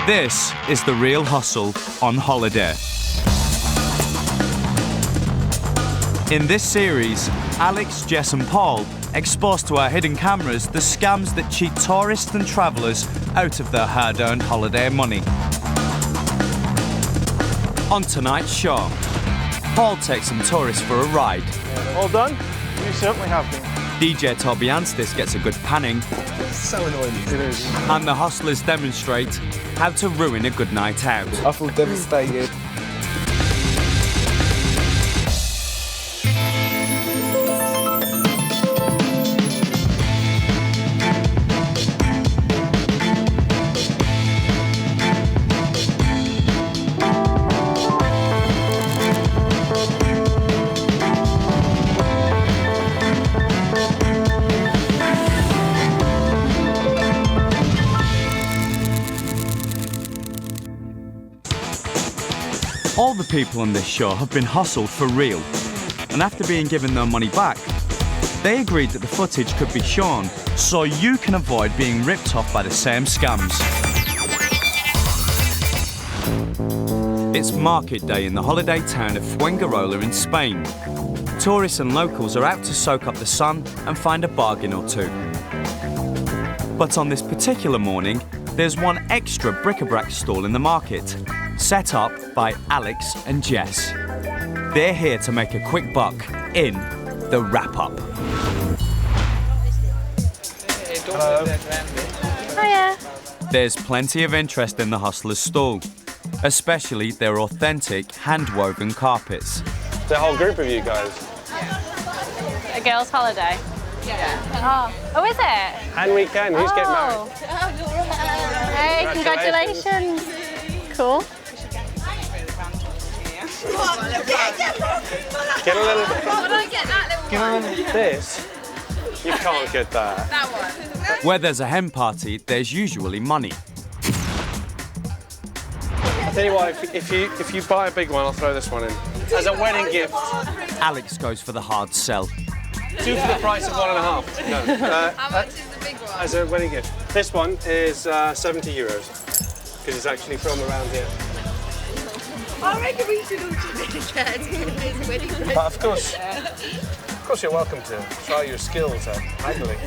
This is the real hustle on holiday. In this series, Alex, Jess and Paul expose to our hidden cameras the scams that cheat tourists and travellers out of their hard-earned holiday money. On tonight's show, Paul takes some tourists for a ride. All done? You certainly have been. DJ Toby Anstis gets a good panning. So annoying. It is. And the hustlers demonstrate how to ruin a good night out. I feel devastated. All the people on this show have been hustled for real, and after being given their money back, they agreed that the footage could be shown so you can avoid being ripped off by the same scams. It's market day in the holiday town of Fuengirola in Spain. Tourists and locals are out to soak up the sun and find a bargain or two. But on this particular morning, there's one extra bric-a-brac stall in the market, set up by Alex and Jess. They're here to make a quick buck in the wrap-up. Hiya. There's plenty of interest in the hustlers' stall, especially their authentic hand-woven carpets. The whole group of you guys. A girls' holiday? Yeah. Oh, is it? And weekend, who's getting married? Hey, congratulations. Cool. Get a little bit. This? You can't get that. Where there's a hen party, there's usually money. I'll tell you what, if you buy a big one, I'll throw this one in. As a wedding gift. Alex goes for the hard sell. 2 for the price of 1.5. No. How much is the big one? As a wedding gift. This one is 70 euros. Because it's actually from around here. I reckon we should all do it again. But of course you're welcome to try your skills at haggling.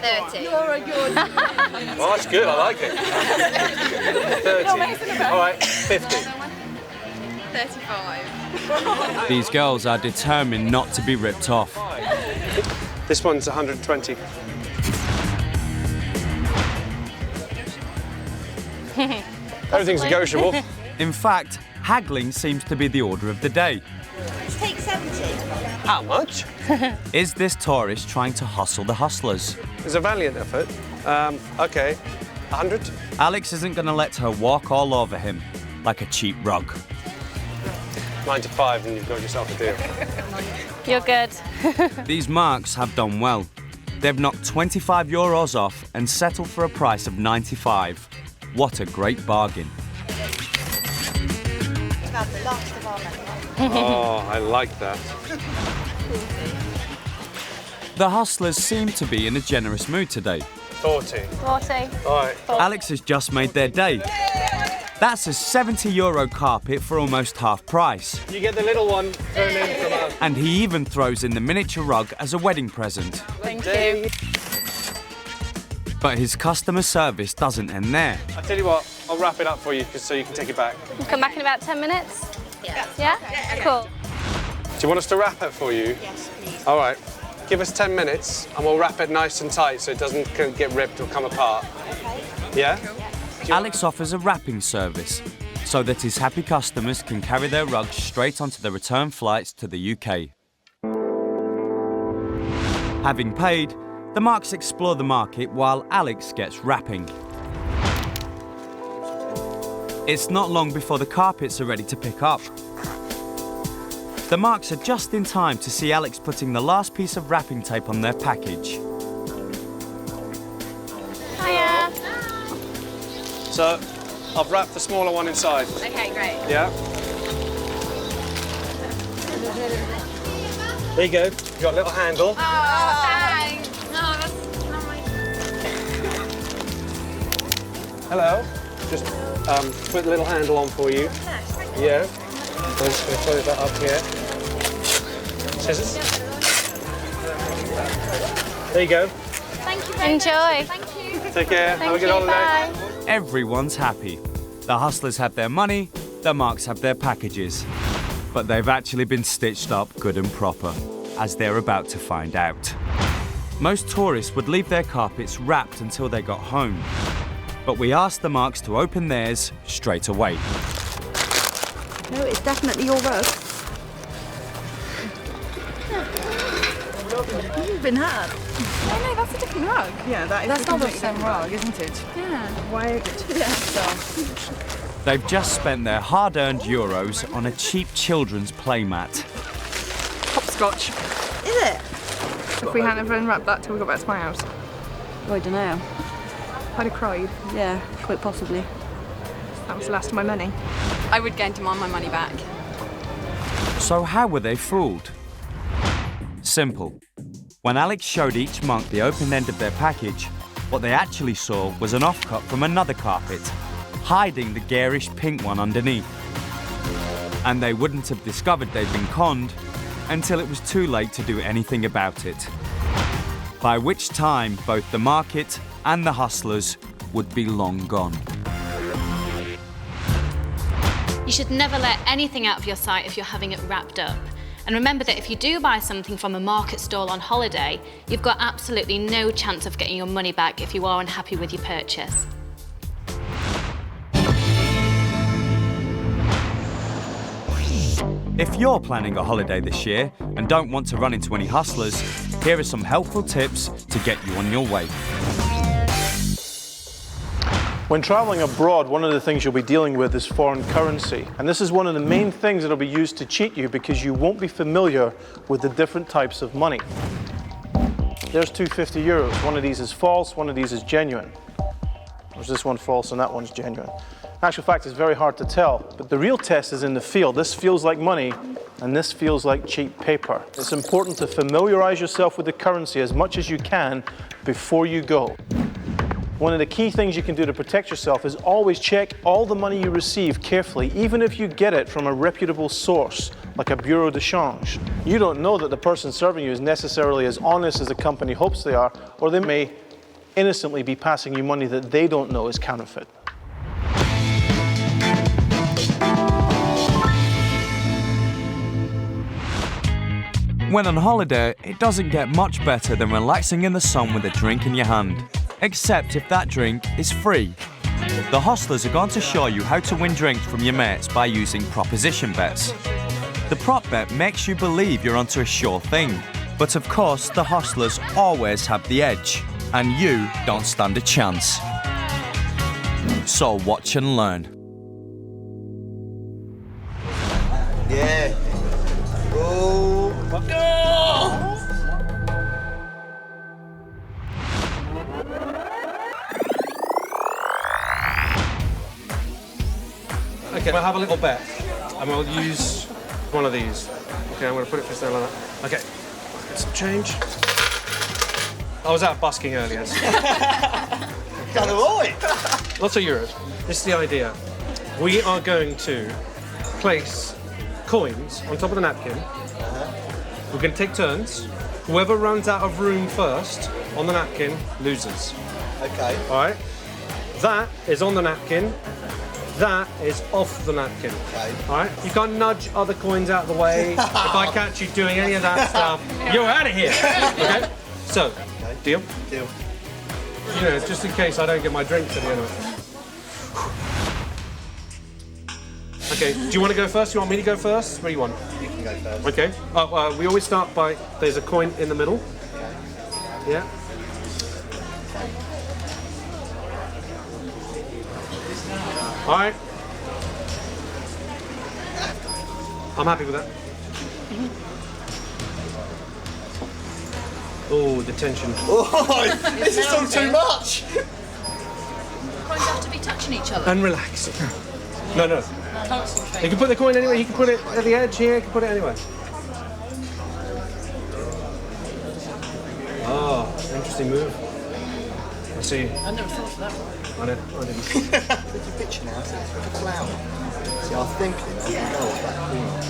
30. You're a good. Well, that's good, I like it. 30. All right, 50. 35. These girls are determined not to be ripped off. This one's 120. Everything's negotiable. In fact, haggling seems to be the order of the day. Take 70. How much? Is this tourist trying to hustle the hustlers? It's a valiant effort. Okay, 100? Alex isn't going to let her walk all over him like a cheap rug. 95 and you've got yourself a deal. You're good. These marks have done well. They've knocked 25 euros off and settled for a price of 95. What a great bargain. Oh, I like that. The hustlers seem to be in a generous mood today. 40. 40. All right. Alex has just made their day. That's a 70 euro carpet for almost half price. You get the little one thrown in from us. And he even throws in the miniature rug as a wedding present. Thank you. But his customer service doesn't end there. I tell you what, I'll wrap it up for you so you can take it back. We'll come back in about 10 minutes? Yeah. Yeah? Cool. Do you want us to wrap it for you? Yes, please. All right. Give us 10 minutes and we'll wrap it nice and tight so it doesn't get ripped or come apart. Okay. Yeah? Alex offers a wrapping service so that his happy customers can carry their rugs straight onto the return flights to the UK. Having paid, the marks explore the market while Alex gets wrapping. It's not long before the carpets are ready to pick up. The marks are just in time to see Alex putting the last piece of wrapping tape on their package. Hiya. So, I've wrapped the smaller one inside. Okay, great. Yeah? There you go. You've got a little handle. Oh, thanks. No, that's nice. Hello. Just put the little handle on for you. Yeah. I'm just going to close that up here. Scissors. There you go. Thank you very Enjoy. much. Thank you. Take care. Have a good holiday. Bye. Everyone's happy. The hustlers have their money, the marks have their packages. But they've actually been stitched up good and proper, as they're about to find out. Most tourists would leave their carpets wrapped until they got home. But we asked the marks to open theirs straight away. No, it's definitely your rug. You've been hurt. Oh no, that's a different rug. Yeah, that's not the same rug, isn't it? Yeah. Why? Yeah. So. They've just spent their hard-earned euros on a cheap children's playmat. Hopscotch. Is it? If we hadn't unwrapped that till we got back to my house, Oh, I don't know. I'd have cried. Yeah, quite possibly. That was the last of my money. I would go and demand my money back. So how were they fooled? Simple. When Alex showed each monk the open end of their package, what they actually saw was an offcut from another carpet, hiding the garish pink one underneath. And they wouldn't have discovered they'd been conned until it was too late to do anything about it. By which time both the market and the hustlers would be long gone. You should never let anything out of your sight if you're having it wrapped up. And remember that if you do buy something from a market stall on holiday, you've got absolutely no chance of getting your money back if you are unhappy with your purchase. If you're planning a holiday this year and don't want to run into any hustlers, here are some helpful tips to get you on your way. When traveling abroad, one of the things you'll be dealing with is foreign currency. And this is one of the main things that'll be used to cheat you because you won't be familiar with the different types of money. There's 250 euros. One of these is false, one of these is genuine. There's this one false and that one's genuine. In actual fact, it's very hard to tell, but the real test is in the field. This feels like money, and this feels like cheap paper. It's important to familiarize yourself with the currency as much as you can before you go. One of the key things you can do to protect yourself is always check all the money you receive carefully, even if you get it from a reputable source, like a bureau de change. You don't know that the person serving you is necessarily as honest as the company hopes they are, or they may innocently be passing you money that they don't know is counterfeit. When on holiday, it doesn't get much better than relaxing in the sun with a drink in your hand. Except if that drink is free. The hustlers are going to show you how to win drinks from your mates by using proposition bets. The prop bet makes you believe you're onto a sure thing. But of course, the hustlers always have the edge, and you don't stand a chance. So watch and learn. Yeah. Oh. Okay, we'll have a little bet, and we'll use one of these. Okay, I'm going to put it just there like that. Okay, get some change. I was out busking earlier. Done all right. Lots of euros. This is the idea. We are going to place coins on top of the napkin. We're going to take turns. Whoever runs out of room first on the napkin loses. Okay. All right? That is on the napkin. That is off the napkin. Okay. All right? You can't nudge other coins out of the way. If I catch you doing any of that stuff, you're out of here. Okay? So, deal? Deal. You know, just in case I don't get my drinks at the end of it. Okay, do you want to go first? You want me to go first? What do you want? You can go first. Okay. We always start by, there's a coin in the middle. Yeah. All right. I'm happy with that. Oh, the tension. Oh, this is all too much. Coins have to be touching each other. And relax. No. You can put the coin anywhere. You can put it at the edge here. You can put it anywhere. Oh, interesting move. I see. I never thought of that one. I didn't. There's a picture now, it's a clown. See, I was thinking, I didn't know what that corner.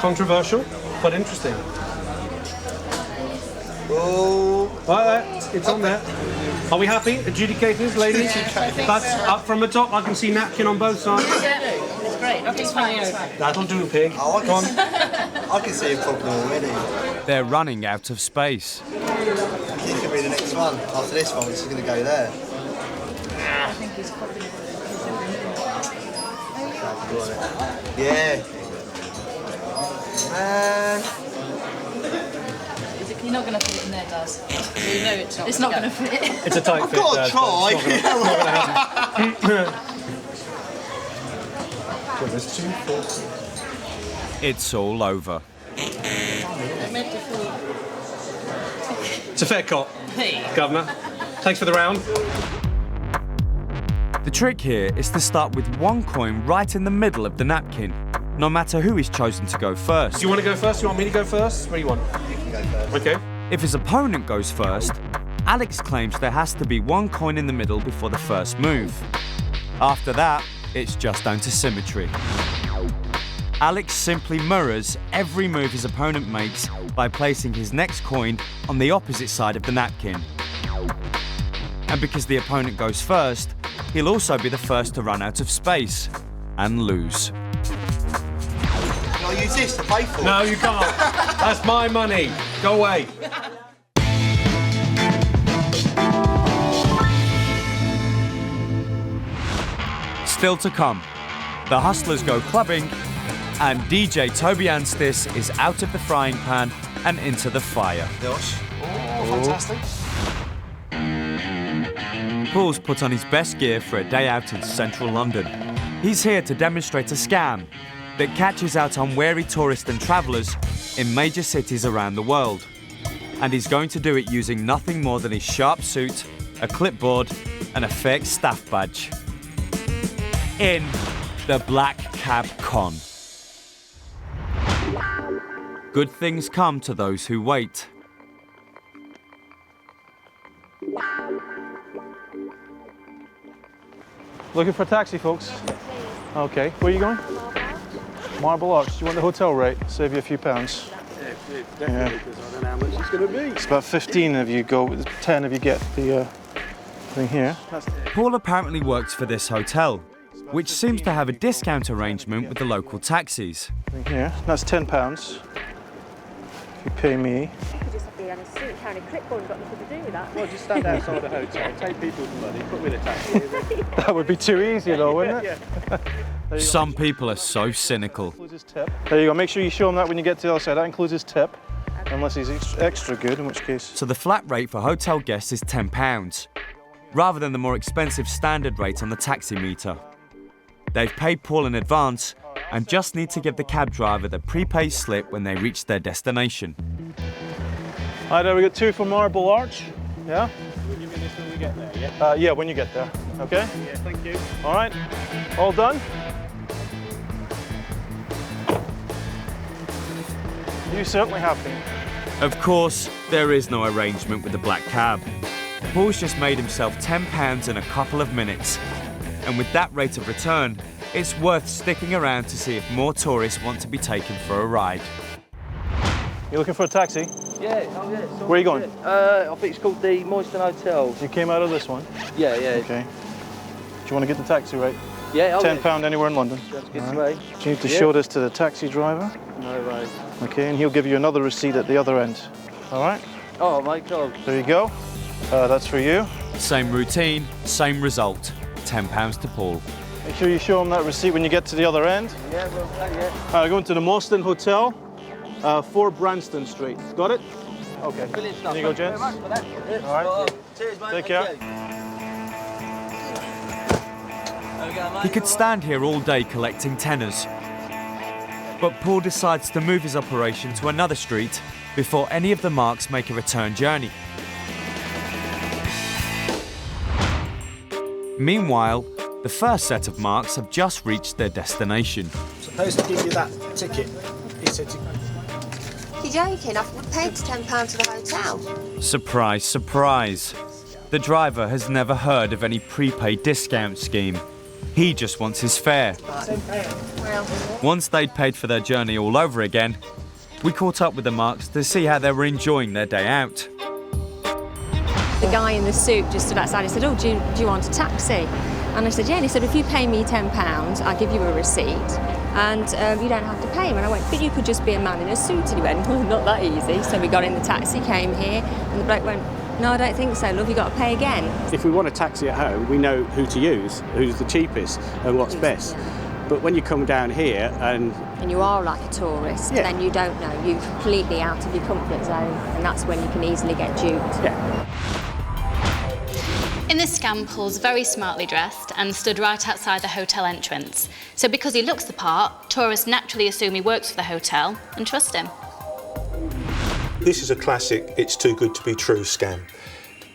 Controversial, but interesting. Oh, It's on there. Are we happy? Adjudicators, ladies? That's up from the top. I can see napkin on both sides. It's great. It's fine. That'll do, pig. Oh, Go on. I can see a problem already. They're running out of space. I think it'll be the next one. After this one, it's going to go there. I think he's copying it. Yeah. Man. You're not going to fit it in there, Daz. You know it's not. It's not going to fit. It's a tight I've fit. got to Dad, try. but it's not gonna happen. So there's 2, 4. It's all over. It's a fair cop, Governor. Thanks for the round. The trick here is to start with one coin right in the middle of the napkin, no matter who is chosen to go first. Do you want to go first? Do you want me to go first? What do you want? You can go first. Okay. If his opponent goes first, Alex claims there has to be one coin in the middle before the first move. After that, it's just down to symmetry. Alex simply mirrors every move his opponent makes by placing his next coin on the opposite side of the napkin. And because the opponent goes first, he'll also be the first to run out of space and lose. Can I use this to pay for it? No, you can't. That's my money. Go away. Still to come, the hustlers go clubbing, and DJ Toby Anstis is out of the frying pan and into the fire. Gosh. Oh, fantastic. Paul's put on his best gear for a day out in central London. He's here to demonstrate a scam that catches out unwary tourists and travellers in major cities around the world. And he's going to do it using nothing more than his sharp suit, a clipboard, and a fake staff badge. In the Black Cab Con. Good things come to those who wait. Looking for a taxi, folks? Okay, where are you going? Marble Arch. Do you want the hotel rate? Save you a few pounds. Yeah, definitely, because I don't know how much it's going to be. It's about 15 if you go, 10 if you get the thing here. Paul apparently works for this hotel, which seems to have a discount arrangement with the local taxis. Thing here. That's £10. If you pay me. You could just be on a suit carrying a clipboard and got nothing to do with that. Well, just stand outside the hotel, take people's money, put me in a taxi. That would be too easy though, wouldn't it? Some people are so cynical. There you go. Make sure you show him that when you get to the other side. That includes his tip, unless he's extra good, in which case. So the flat rate for hotel guests is £10, rather than the more expensive standard rate on the taxi meter. They've paid Paul in advance and just need to give the cab driver the prepaid slip when they reach their destination. All right, there we got 2 for Marble Arch. Yeah? Will you give me this when we get there, yeah? Yeah, when you get there. Okay? Yeah, thank you. All right. All done? You certainly have been. Of course, there is no arrangement with the black cab. Paul's just made himself £10 in a couple of minutes. And with that rate of return, it's worth sticking around to see if more tourists want to be taken for a ride. You looking for a taxi? Yeah, oh yeah. Where are you going? I think it's called the Moyston Hotel. You came out of this one? Yeah, yeah. Okay. Do you want to get the taxi rate? Yeah, £10 anywhere in London. That's good All right. to me. You need to show this to the taxi driver. No way. Okay, and he'll give you another receipt at the other end. All right? Oh my God. There you go. That's for you. Same routine, same result. £10 to Paul. Make sure you show him that receipt when you get to the other end. Yeah, well, yeah. All right, going to the Moyston Hotel, 4 Branston Street. Got it? Okay. Brilliant stuff. There you go, Thank gents. very much for that. All right. Cheers, mate. Take Thank care. you. There we go, mate. He could stand here all day collecting tenors. But Paul decides to move his operation to another street before any of the marks make a return journey. Meanwhile, the first set of marks have just reached their destination. Supposed to give you that ticket. He said to You're joking. I've paid £10 to the hotel. Surprise, surprise. The driver has never heard of any prepaid discount scheme. He just wants his fare. Once they'd paid for their journey all over again, we caught up with the Marks to see how they were enjoying their day out. The guy in the suit just stood outside. He said, "Oh, do you want a taxi?" And I said, "Yeah." And he said, "If you pay me £10, I'll give you a receipt, and you don't have to pay him." And I went, "But you could just be a man in a suit." And he went, "Well, not that easy." So we got in the taxi, came here, and the bloke went, "No, I don't think so, love, you've got to pay again." If we want a taxi at home, we know who to use, who's the cheapest and what's best. But when you come down here and you are like a tourist, then you don't know. You're completely out of your comfort zone, and that's when you can easily get duped. In this scam, Paul's very smartly dressed and stood right outside the hotel entrance. So because he looks the part, tourists naturally assume he works for the hotel and trust him. This is a classic "it's too good to be true" scam.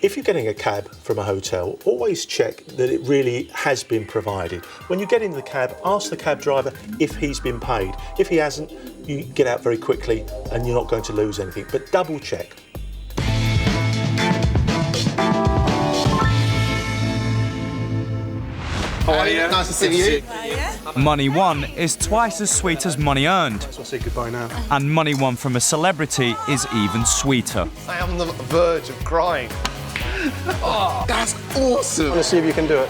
If you're getting a cab from a hotel, always check that it really has been provided. When you get in the cab, ask the cab driver if he's been paid. If he hasn't, you get out very quickly and you're not going to lose anything, but double check. How are you? Nice to see you. Money won is twice as sweet as money earned. So I'll say goodbye now. And money won from a celebrity is even sweeter. I am on the verge of crying. Oh, that's awesome. Let's see if you can do it.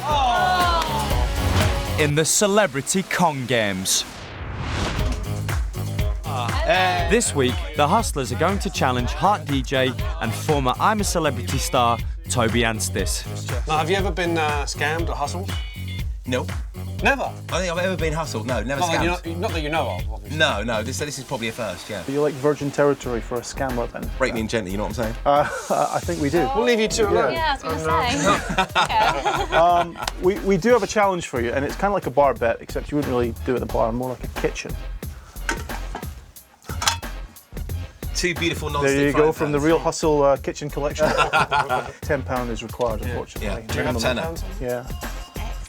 In the Celebrity Con Games. This week, the Hustlers are going to challenge Heart DJ and former I'm a Celebrity star, Toby Anstis. Now, have you ever been scammed or hustled? No. Never? I don't think I've ever been hustled, no, never scammed. Not that you know of, obviously. No, this is probably a first, yeah. Are you like virgin territory for a scammer then? Break me in gently, you know what I'm saying? I think we do. We'll leave you two alone. Yeah, I was going to say. We do have a challenge for you, and it's kind of like a bar bet, except you wouldn't really do it at the bar, more like a kitchen. Two beautiful non-stick There you frying go, from the pans. Real Hustle kitchen collection. £10 is required, unfortunately. Yeah. Do you have tenner? Yeah.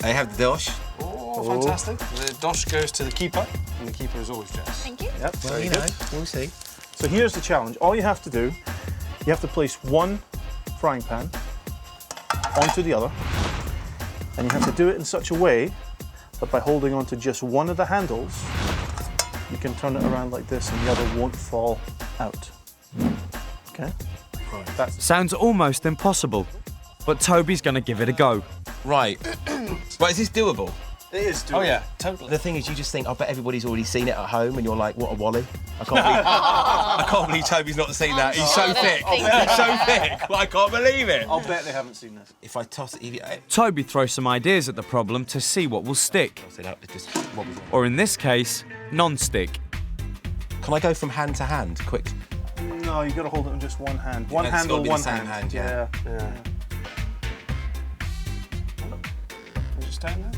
I have the dosh. Oh, fantastic. The dosh goes to the keeper, and the keeper is always Jess. Thank you. Yep, Well, very you good. know, we'll see. So here's the challenge. All you have to do, you have to place one frying pan onto the other, and you have to do it in such a way that by holding onto just one of the handles, you can turn it around like this and the other won't fall out. Okay? That sounds almost impossible, but Toby's going to give it a go. Right. Right, is this doable? It is doable. Oh, yeah, totally. The thing is, you just think, I bet everybody's already seen it at home, and you're like, what a wally. I can't believe Toby's not seen that. He's so thick. He's so thick. I can't believe it. I'll bet they haven't seen this. If I toss it... Toby throws some ideas at the problem to see what will stick. Or in this case, non-stick. Can I go from hand to hand, quick? No, you've got to hold it in just one hand. One It's handle, gotta be one the same hand. hand, yeah. Yeah. Just stand there.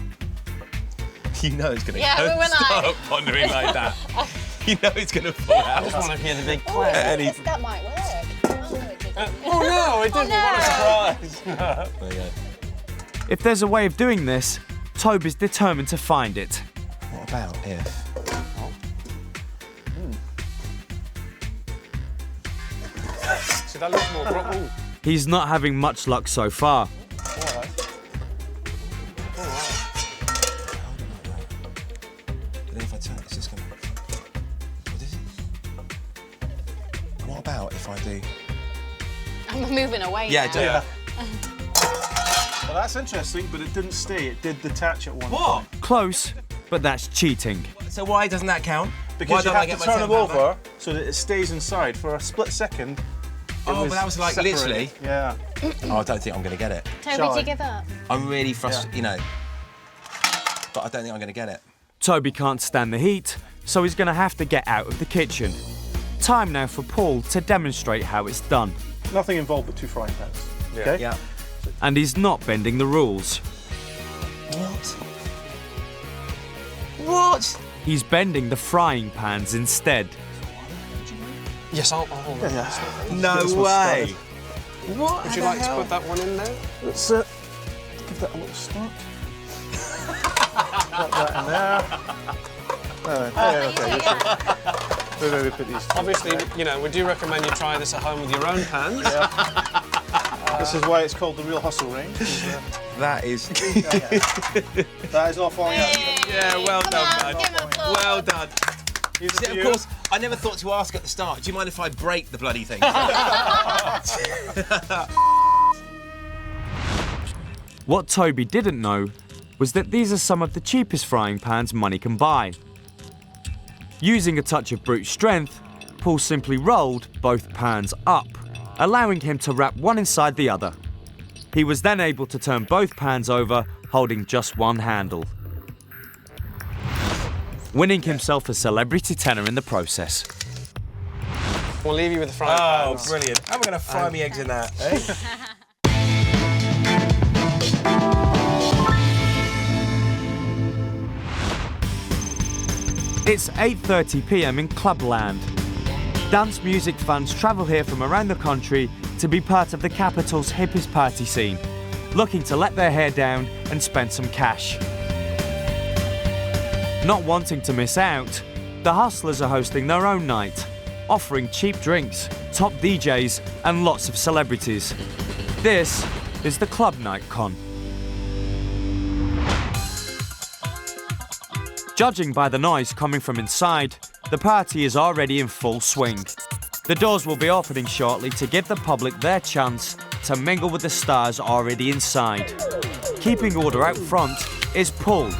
You know it's going to Yeah, we were like- stop pondering like that. You know it's going to fall out. I just want to hear the big clap. That might work. Oh, no, it didn't. Oh, What a surprise. There you go. If there's a way of doing this, Toby's determined to find it. What about if... See, that looks more proper. He's not having much luck so far. But then if I turn, it's just going to... What is it? What about if I do... I'm moving away Yeah, now. do it. Well, that's interesting, but it didn't stay. It did detach at one What? point. Close, but that's cheating. So why doesn't that count? Why Because you don't I have get to my turn it £10 back? over so that it stays inside for a split second. Oh, but that was like separated. literally... Yeah. Oh, I don't think I'm going to get it. Toby, Shall do I? you give up? I'm really frustrated, you know. But I don't think I'm going to get it. Toby can't stand the heat, so he's going to have to get out of the kitchen. Time now for Paul to demonstrate how it's done. Nothing involved but two frying pans. Okay? Yeah. And he's not bending the rules. What? What? He's bending the frying pans instead. Yes, I'll hold it. Yeah. No This one's way. started. What? Would you like to put that one in there? Let's give that a little start. Put that in there. Okay, Where we put these? Obviously, you know, we do recommend you try this at home with your own pans. Yeah. This is why it's called the real hustle range. That is... That is not falling out. Yeah, well done, man. Well done. See, of course, I never thought to ask at the start, do you mind if I break the bloody thing? What Toby didn't know was that these are some of the cheapest frying pans money can buy. Using a touch of brute strength, Paul simply rolled both pans up, allowing him to wrap one inside the other. He was then able to turn both pans over, holding just one handle, winning himself a celebrity tenner in the process. We'll leave you with the frying pans. Oh, brilliant. How am I going to fry me eggs in that, eh? It's 8:30 p.m. in Clubland. Dance music fans travel here from around the country to be part of the capital's hippest party scene, looking to let their hair down and spend some cash. Not wanting to miss out, the Hustlers are hosting their own night, offering cheap drinks, top DJs and lots of celebrities. This is the Club Night Con. Judging by the noise coming from inside, the party is already in full swing. The doors will be opening shortly to give the public their chance to mingle with the stars already inside. Keeping order out front is Paul,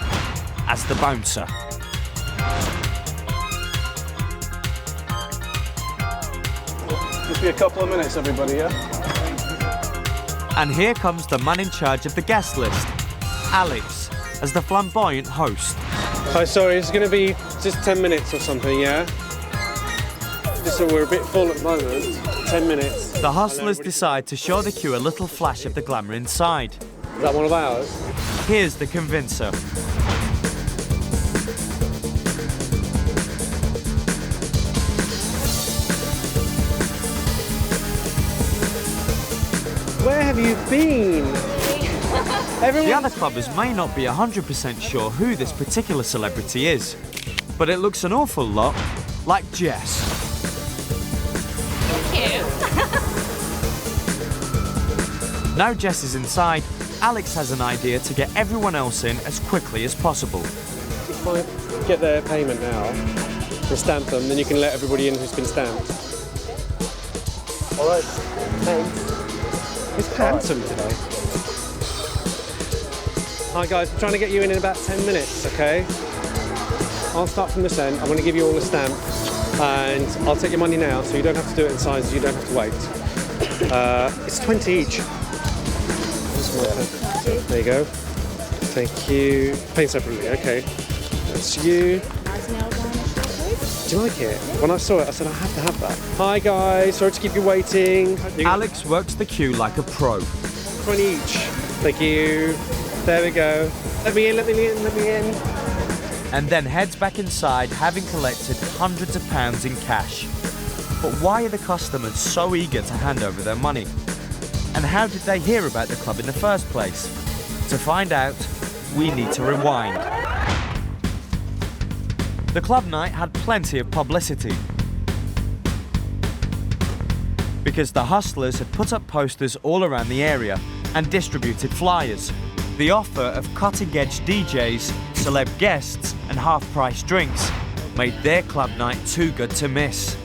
as the bouncer. Just be a couple of minutes, everybody, yeah? And here comes the man in charge of the guest list, Alex, as the flamboyant host. Hi, sorry, it's going to be just 10 minutes or something, yeah? Just so we're a bit full at the moment. 10 minutes. The Hustlers decide to show the queue a little flash of the glamour inside. Is that one of ours? Here's the convincer. Where have you been? The other clubbers may not be 100% sure who this particular celebrity is, but it looks an awful lot like Jess. Thank you. Now Jess is inside, Alex has an idea to get everyone else in as quickly as possible. If I get their payment now and stamp them, then you can let everybody in who's been stamped. All right. Thanks. It's handsome today. Hi guys, I'm trying to get you in about 10 minutes, okay? I'll start from this end. I'm going to give you all a stamp and I'll take your money now so you don't have to do it in sizes, you don't have to wait. It's 20 each. There you go. Thank you. Paying separately, okay. That's you. Do you like it? When I saw it, I said, I have to have that. Hi guys, sorry to keep you waiting. Alex works the queue like a pro. 20 each. Thank you. There we go. Let me in, let me in, let me in. And then heads back inside, having collected hundreds of pounds in cash. But why are the customers so eager to hand over their money? And how did they hear about the club in the first place? To find out, we need to rewind. The club night had plenty of publicity, because the Hustlers had put up posters all around the area and distributed flyers. The offer of cutting-edge DJs, celeb guests and half-price drinks made their club night too good to miss.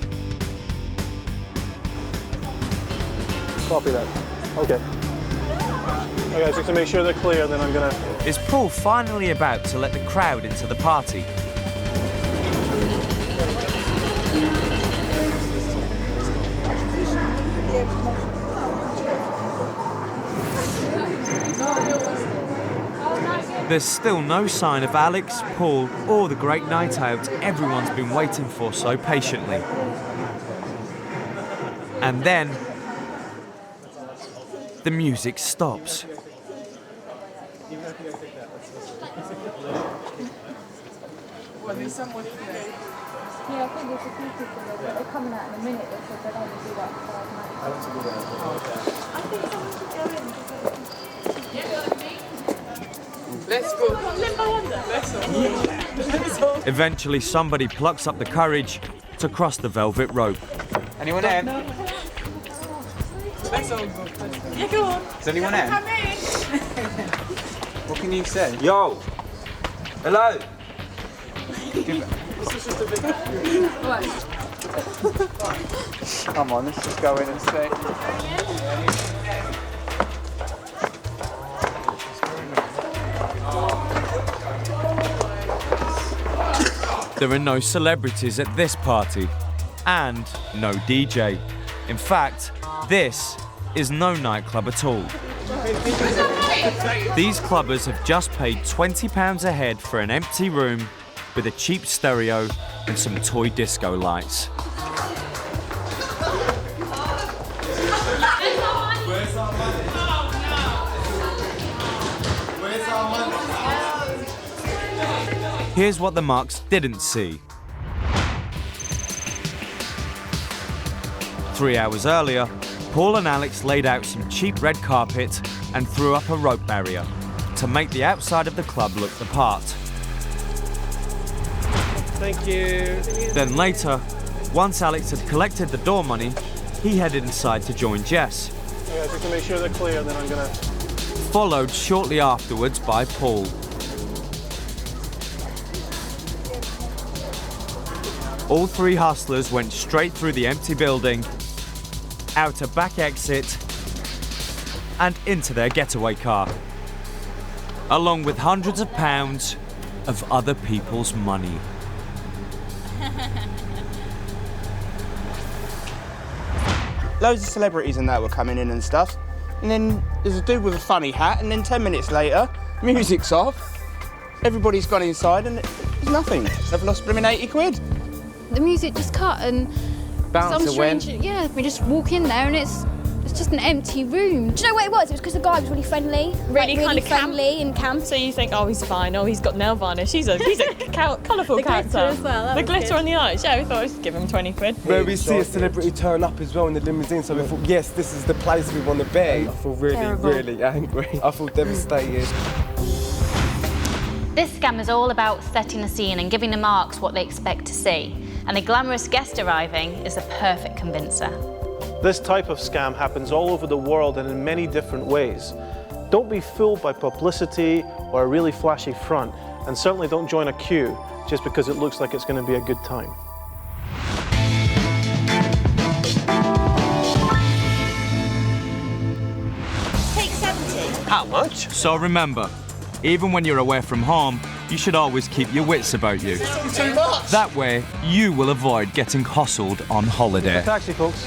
Copy that. Okay. Okay, just to make sure they're clear, then I'm gonna... Is Paul finally about to let the crowd into the party? There's still no sign of Alex, Paul, or the great night out everyone's been waiting for so patiently. And then the music stops. Well, there's someone in there. Yeah, I think there's a few people there, but they're coming out in a minute. They said they'd only do like 5 minutes. I think someone should go in. Let's go. Let's go. Eventually somebody plucks up the courage to cross the velvet rope. Anyone in? Yeah, go on. Is anyone in? Come in. What can you say? Yo! Hello! Come on, let's just go in and see. There are no celebrities at this party, and no DJ. In fact, this is no nightclub at all. These clubbers have just paid £20 a head for an empty room with a cheap stereo and some toy disco lights. Here's what the marks didn't see. 3 hours earlier, Paul and Alex laid out some cheap red carpet and threw up a rope barrier to make the outside of the club look the part. Thank you. Then later, once Alex had collected the door money, he headed inside to join Jess, Yeah, if we can make sure they're clear, then I'm gonna... followed shortly afterwards by Paul. All three hustlers went straight through the empty building, out a back exit, and into their getaway car, along with hundreds of pounds of other people's money. Loads of celebrities and that were coming in and stuff. And then there's a dude with a funny hat, and then 10 minutes later, music's off. Everybody's gone inside and there's nothing. They've lost blooming 80 quid. The music just cut and Bouncer some strange, yeah, we just walk in there and it's just an empty room. Do you know what it was? It was because the guy was really friendly. Really kind of friendly and camp. So you think, oh, he's fine. Oh, he's got nail varnish. He's a colourful The character. glitter as well, that The was glitter good. on the eyes. Yeah, we thought we'd give him 20 quid. Where we see a celebrity turn up as well in the limousine, so we thought, yes, this is the place we want to be. I feel really, Terrible. really angry. I feel devastated. This scam is all about setting the scene and giving the marks what they expect to see. And a glamorous guest arriving is a perfect convincer. This type of scam happens all over the world and in many different ways. Don't be fooled by publicity or a really flashy front, and certainly don't join a queue just because it looks like it's going to be a good time. Take 70. How much? So remember, even when you're away from home, you should always keep your wits about you. Too much. That way, you will avoid getting hustled on holiday. Taxi, folks.